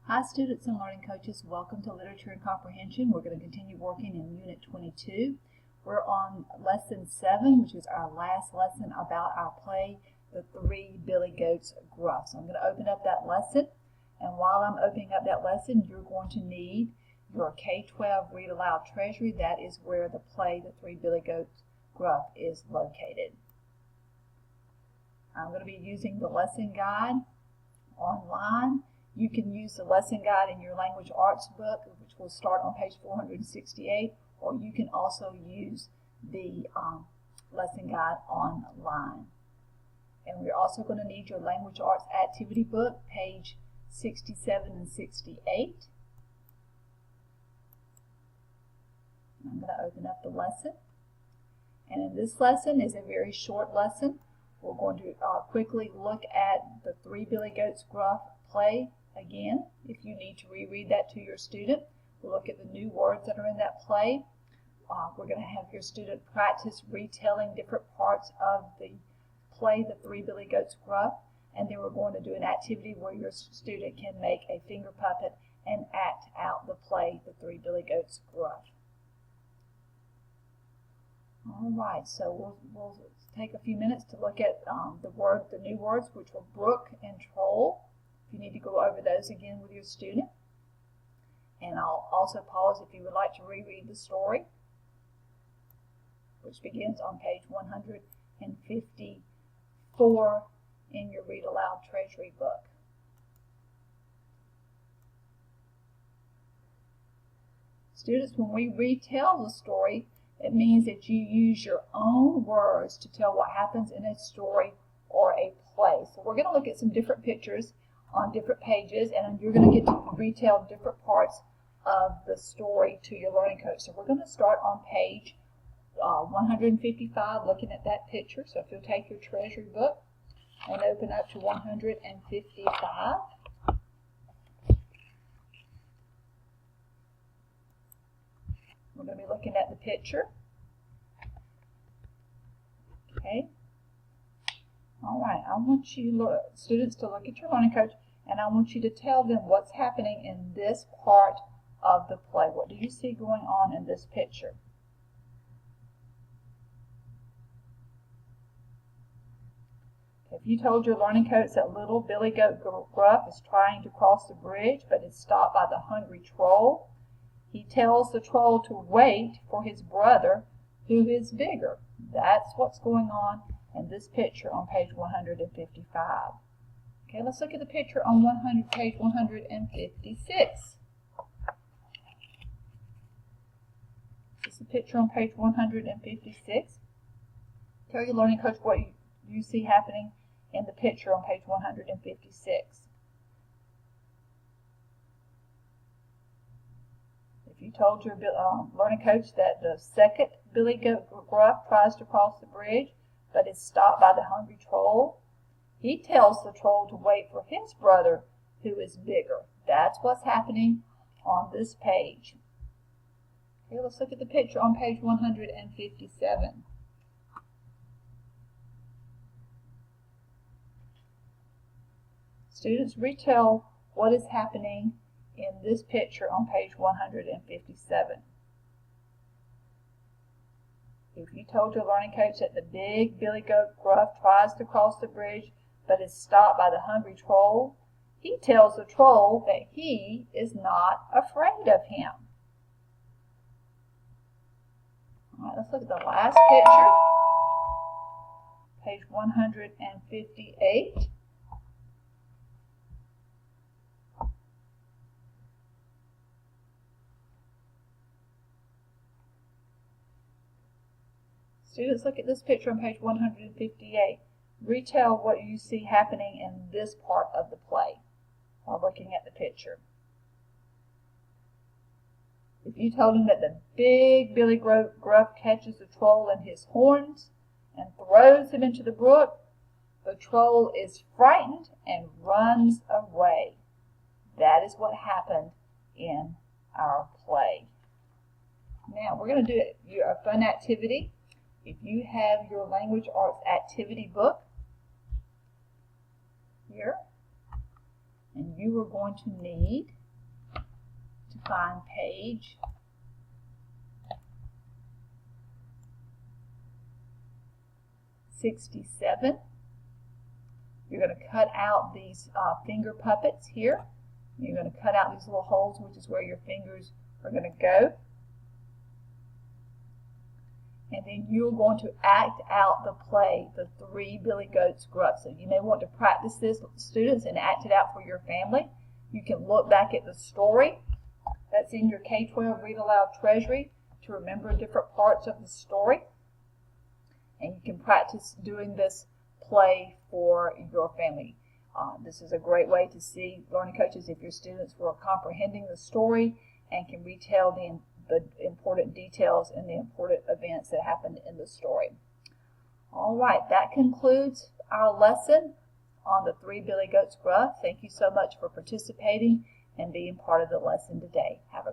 Hi students and learning coaches, welcome to Literature and Comprehension. We're going to continue working in Unit 22. We're on Lesson 7, which is our last lesson about our play, The Three Billy Goats Gruff. So I'm going to open up that lesson, and while I'm opening up that lesson, you're going to need your K-12 Read Aloud Treasury. That is where the play, The Three Billy Goats Gruff, is located. I'm going to be using the lesson guide online. You can use the lesson guide in your language arts book, which will start on page 468, or you can also use the lesson guide online. And we're also going to need your language arts activity book, page 67 and 68. I'm going to open up the lesson. And in this lesson is a very short lesson. We're going to quickly look at the Three Billy Goats Gruff play again. If you need to reread that to your student, we'll look at the new words that are in that play. We're going to have your student practice retelling different parts of the play, The Three Billy Goats Gruff, and then we're going to do an activity where your student can make a finger puppet and act out the play, The Three Billy Goats Gruff. All right, so we'll take a few minutes to look at the new words, which were brook and troll. If you need to go over those again with your student. And I'll also pause if you would like to reread the story, which begins on page 154 in your Read Aloud Treasury book. Students, when we retell the story, it means that you use your own words to tell what happens in a story or a play. So we're going to look at some different pictures on different pages, and you're going to get to retell different parts of the story to your learning coach. So we're going to start on page 155, looking at that picture. So if you'll take your treasury book and open up to 155. We're going to be looking at the picture. Okay. All right, I want you students to look at your learning coach, and I want you to tell them what's happening in this part of the play. What do you see going on in this picture? If you told your learning coach that little Billy Goat Gruff is trying to cross the bridge but is stopped by the hungry troll, he tells the troll to wait for his brother, who is bigger. That's what's going on in this picture on page 155. Okay, let's look at the picture on page 156. This is the picture on page 156. Tell your learning coach what you see happening in the picture on page 156. If you told your learning coach that the second Billy Goat Gruff tries to cross the bridge but is stopped by the hungry troll, he tells the troll to wait for his brother, who is bigger. That's what's happening on this page. Okay, let's look at the picture on page 157. Students, retell what is happening in this picture on page 157. If you told your learning coach that the big Billy Goat Gruff tries to cross the bridge but is stopped by the hungry troll, he tells the troll that he is not afraid of him. All right, let's look at the last picture, page 158. Students, look at this picture on page 158. Retell what you see happening in this part of the play while looking at the picture. If you told him that the big Billy Gruff catches the troll in his horns and throws him into the brook, the troll is frightened and runs away. That is what happened in our play. Now, we're going to do a fun activity. If you have your language arts activity book here, And you are going to need to find page 67. You're going to cut out these finger puppets here. You're going to cut out these little holes, which is where your fingers are going to go. And then you're going to act out the play, The Three Billy Goats Gruff. So you may want to practice this, students, and act it out for your family. You can look back at the story that's in your K-12 Read Aloud Treasury to remember different parts of the story. And you can practice doing this play for your family. This is a great way to see, learning coaches, if your students were comprehending the story and can retell the important details and the important events that happened in the story. All right, that concludes our lesson on The Three Billy Goats Gruff. Thank you so much for participating and being part of the lesson today. Have a